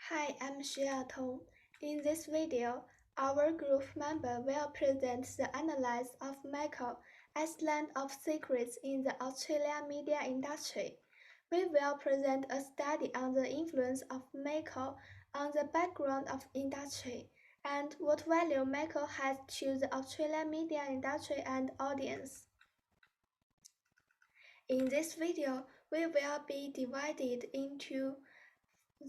Hi, I'm Xue Tong. In this video, our group member will present the analysis of Michael Iceland of secrets in the Australian media industry. We will present a study on the influence of Michael on the background of industry and what value Michael has to the Australian media industry and audience. In this video, we will be divided into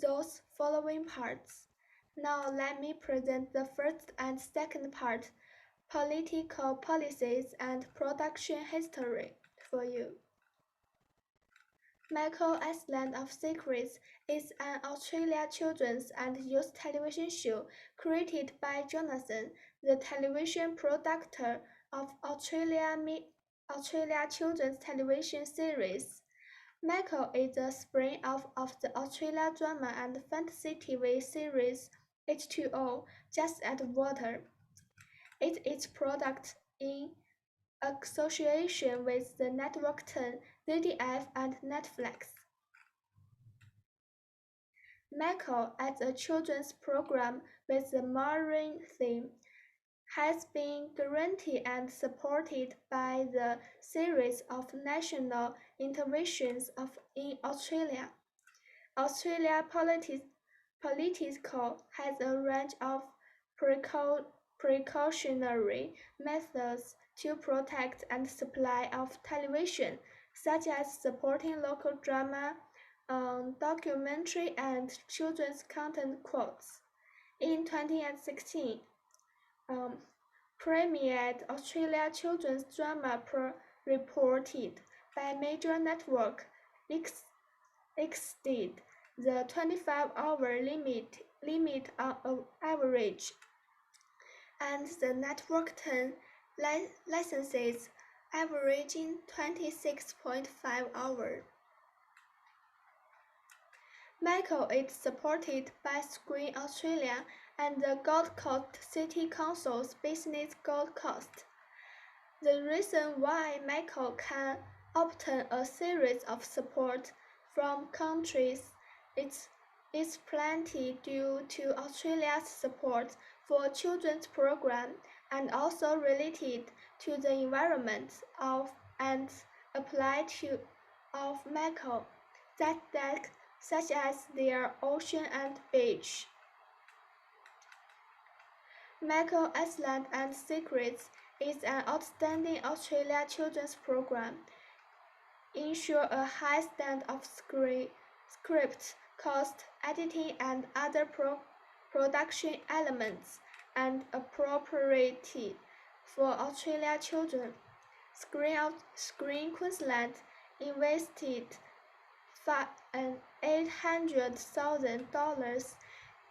those following parts. Now let me present the first and second part, political policies and production history, for you. Michael Iceland of Secrets is an Australian children's and youth television show created by Jonathan, the television producer of Australia children's television series. Michael is a spin-off of the Australian drama and fantasy TV series H2O, Just Add Water. It is produced in association with the Network 10, ZDF, and Netflix. Michael, as a children's program with a marine theme, has been guaranteed and supported by the series of national interventions in Australia. Australia political has a range of precautionary methods to protect and supply of television, such as supporting local drama, documentary, and children's content quotes. In 2016, premiered Australia children's drama reported by major network exceeded the 25-hour limit on average, and the Network 10 licenses averaging 26.5 hours. Michael is supported by Screen Australia and the Gold Coast City Council's Business Gold Coast. The reason why Michael can obtain a series of support from countries is plenty due to Australia's support for children's programs and also related to the environment and applied to of Michael, such as their ocean and beach. Michael Iceland and Secrets is an outstanding Australia children's program. Ensure a high standard of script, cost, editing, and other production elements, and appropriate for Australia children. Screen Queensland invested $800,000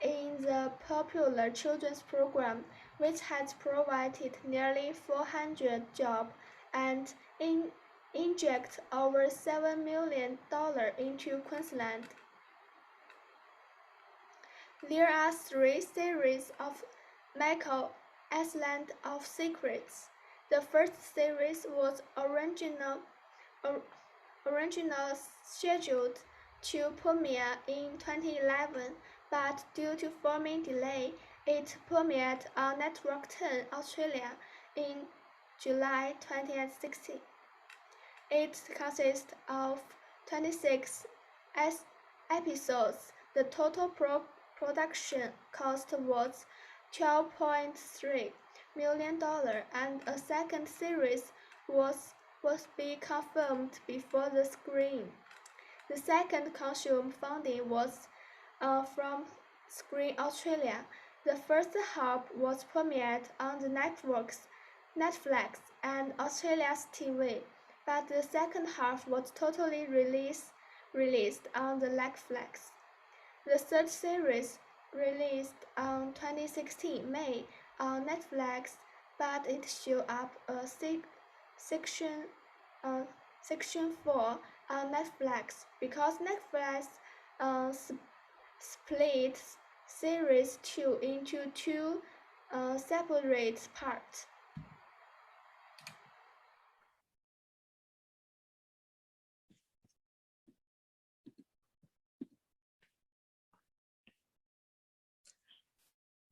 in the popular children's program, which has provided nearly 400 jobs and inject over $7 million into Queensland. There are three series of Michael Iceland of Secrets. The first series was originally scheduled to premiere in 2011, but due to filming delay, it premiered on Network 10 Australia in July 2016. It consists of 26 episodes. The total production cost was $12.3 million, and a second series was be confirmed before the screen. The second consumer funding was from Screen Australia. The first half was premiered on the networks Netflix and Australia's TV, but the second half was totally released on the Netflix. The third series released on 2016 May on Netflix, but it showed up a section 4 on Netflix because Netflix split series 2 into two separate parts.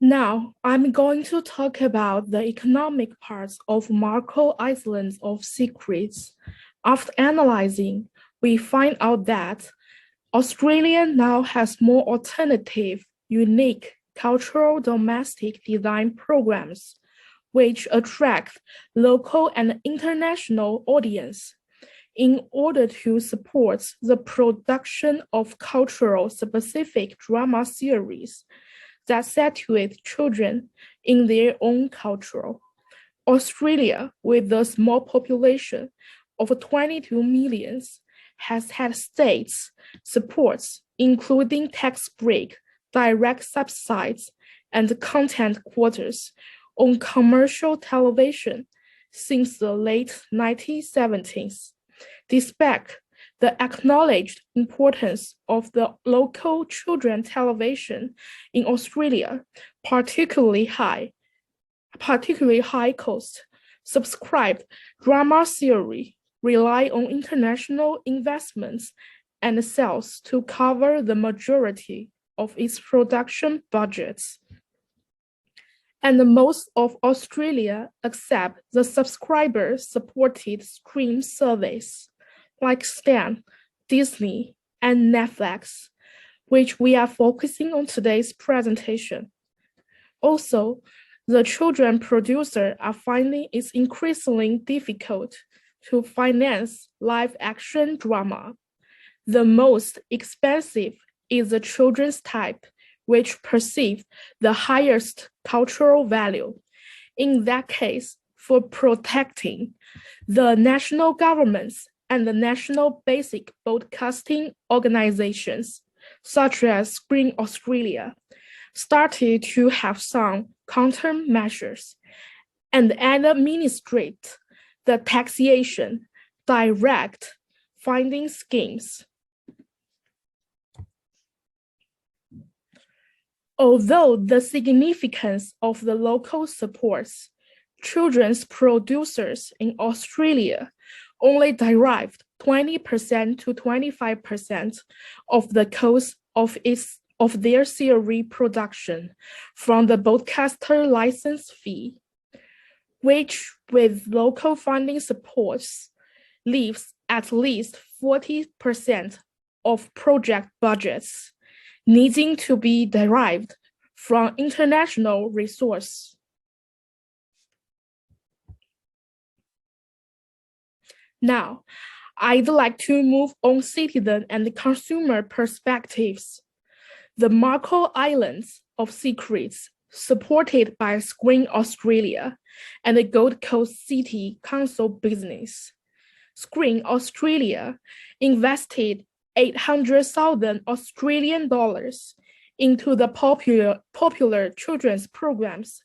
Now, I'm going to talk about the economic parts of Marco Islands of Secrets. After analyzing, we find out that Australia now has more alternative, unique, cultural domestic design programs, which attract local and international audience in order to support the production of cultural specific drama series that situate children in their own culture. Australia, with a small population of 22 million, has had states supports, including tax break, direct subsidies, and content quotas on commercial television since the late 1970s. Despite the acknowledged importance of the local children television in Australia, particularly high cost, subscribed drama series rely on international investments and sales to cover the majority of its production budgets. And most of Australia accept the subscriber-supported stream service, like Stan, Disney, and Netflix, which we are focusing on today's presentation. Also, the children producers are finding it increasingly difficult to finance live-action drama. The most expensive is the children's type, which perceive the highest cultural value. In that case, for protecting the national governments and the national basic broadcasting organizations, such as Screen Australia, started to have some countermeasures and administrate the taxation direct funding schemes. Although the significance of the local supports, children's producers in Australia only derived 20% to 25% of the cost of their series production from the broadcaster license fee, which with local funding supports leaves at least 40% of project budgets needing to be derived from international resources. Now, I'd like to move on citizen and consumer perspectives. The Marco Islands of Secrets, supported by Screen Australia and the Gold Coast City Council business. Screen Australia invested 800,000 Australian dollars into the popular children's programs,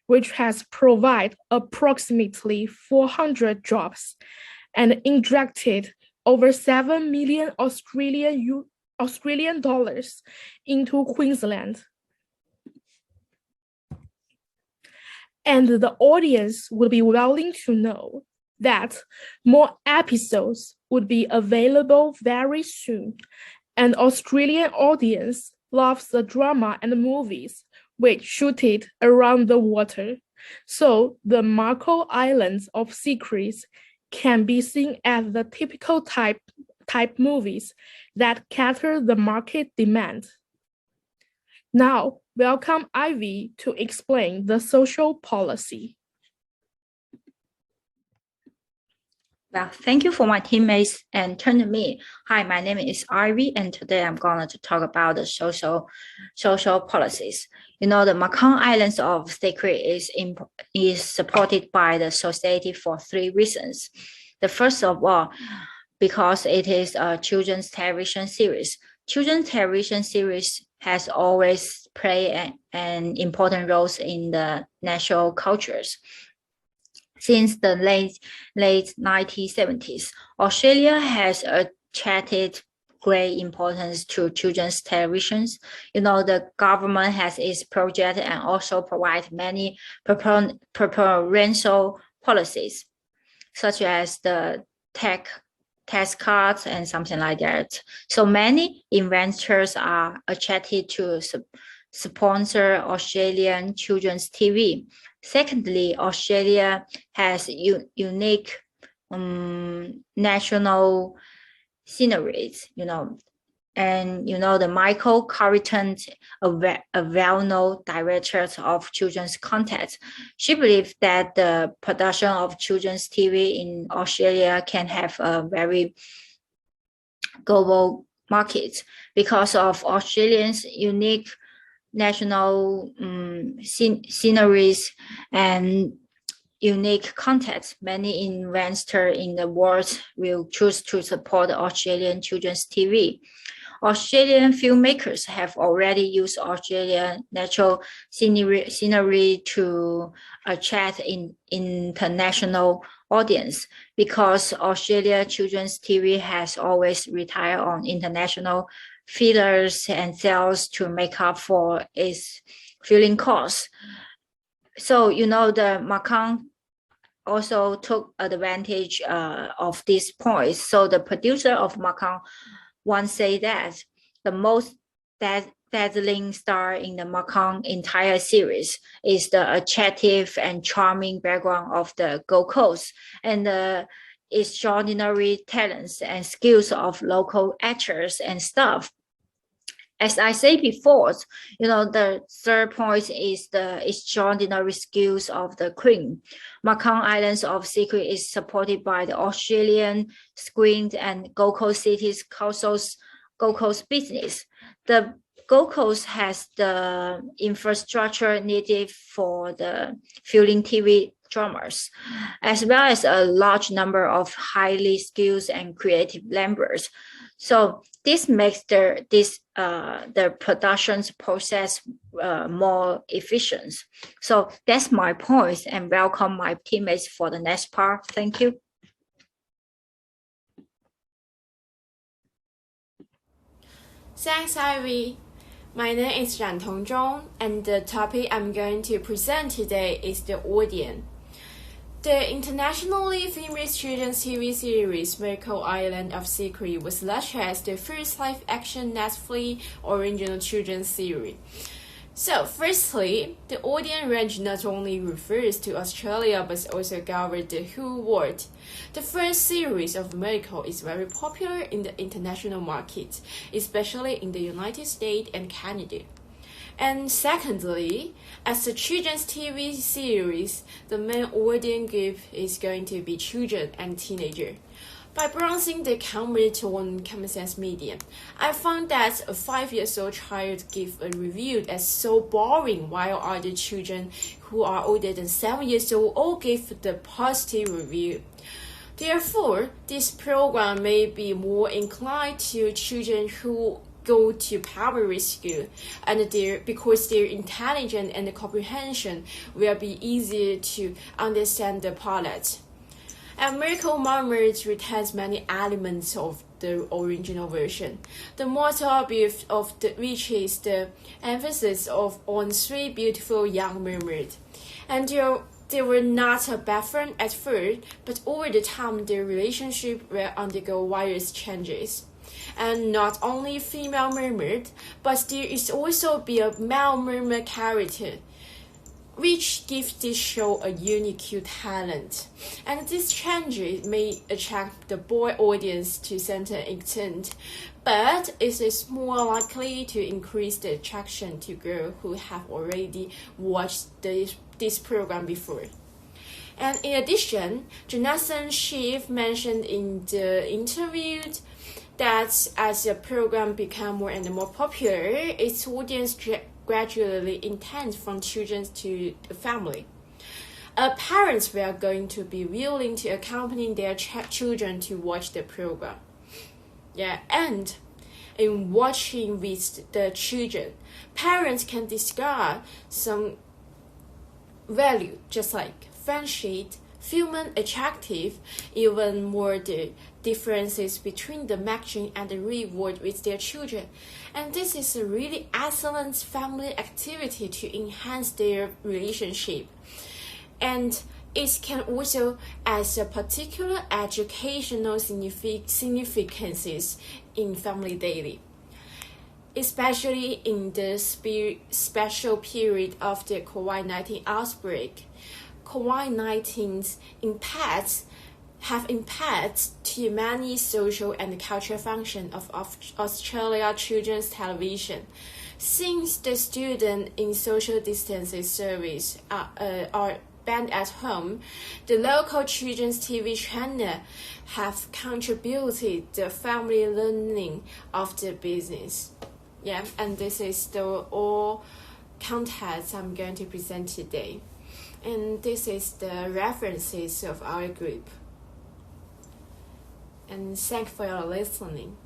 which has provided approximately 400 jobs and injected over 7 million Australian dollars into Queensland. And the audience would be willing to know that more episodes would be available very soon, and Australian audience loves the drama and movies which shooted around the water. So the Marco Islands of Secrets can be seen as the typical type movies that cater the market demand. Now, welcome Ivy to explain the social policy. Well, thank you for my teammates and turn to me. Hi, my name is Ivy, and today I'm going to talk about the social policies. You know, the Marco Islands of Secret is supported by the society for 3 reasons. The first of all, because it is a children's television series. Children's television series has always played an important role in the national cultures. Since the late 1970s, Australia has attracted great importance to children's televisions. You know, the government has its project and also provide many preferential policies, such as the tax cuts and something like that. So many investors are attracted to sponsor Australian children's TV. Secondly, Australia has unique national sceneries, and the Michael Carrington, a well-known director of children's content, she believes that the production of children's TV in Australia can have a very global market because of Australians' unique national sceneries and unique context. Many investors in the world will choose to support Australian children's TV. Australian filmmakers have already used Australian natural scenery to attract international audience because Australia children's TV has always relied on international feeders and sales to make up for its filling costs. So, the Macau also took advantage of these points. So the producer of Macau once said that the most dazzling star in the Macau entire series is the attractive and charming background of the Gold Coast and the extraordinary talents and skills of local actors and staff. As I said before, the third point is the extraordinary skills of the Queen. Macau Islands of Secret is supported by the Australian Screen and Gold Coast Cities Council's Gold Coast business. The Gold Coast has the infrastructure needed for the filming TV dramas, as well as a large number of highly skilled and creative members. So this makes the production process more efficient. So that's my point, and welcome my teammates for the next part. Thank you. Thanks, Ivy. My name is Ran Tongzhong, and the topic I'm going to present today is the audience. The internationally famous children's TV series Miracle Island of Secret was launched as the first live-action Netflix original children's series. So, firstly, the audience range not only refers to Australia but also covers the whole world. The first series of Miracle is very popular in the international market, especially in the United States and Canada. And secondly, as a children's TV series, the main audience group is going to be children and teenagers. By browsing the comment on Common Sense Media, I found that a 5-year-old child gave a review as so boring, while other children who are older than 7 years old all gave the positive review. Therefore, this program may be more inclined to children who go to primary school, and because their intelligence and comprehension will be easier to understand the plot. And Miracle Mermaid retains many elements of the original version. The most obvious of which is the emphasis on 3 beautiful young mermaids. And they were not a bad friend at first, but over the time their relationship will undergo various changes. And not only female mermaid, but there is also be a male mermaid character, which gives this show a unique talent. And this change may attract the boy audience to certain extent, but it is more likely to increase the attraction to girls who have already watched this program before. And in addition, Jonathan Schiff mentioned in the interview that as the program became more and more popular, its audience gradually intends from children to the family. Parents were going to be willing to accompany their children to watch the program. And in watching with the children, parents can discover some value, just like friendship, human attractive, even more the differences between the matching and the reward with their children. And this is a really excellent family activity to enhance their relationship. And it can also as a particular educational significances in family daily. especially in the special period of the COVID-19 outbreak. COVID-19's impacts have impact to many social and cultural functions of Australia children's television. Since the students in social distancing service are banned at home, the local children's TV channel have contributed the family learning of the business. Yeah, and this is the all content I'm going to present today. And this is the references of our group. And thank you for your listening.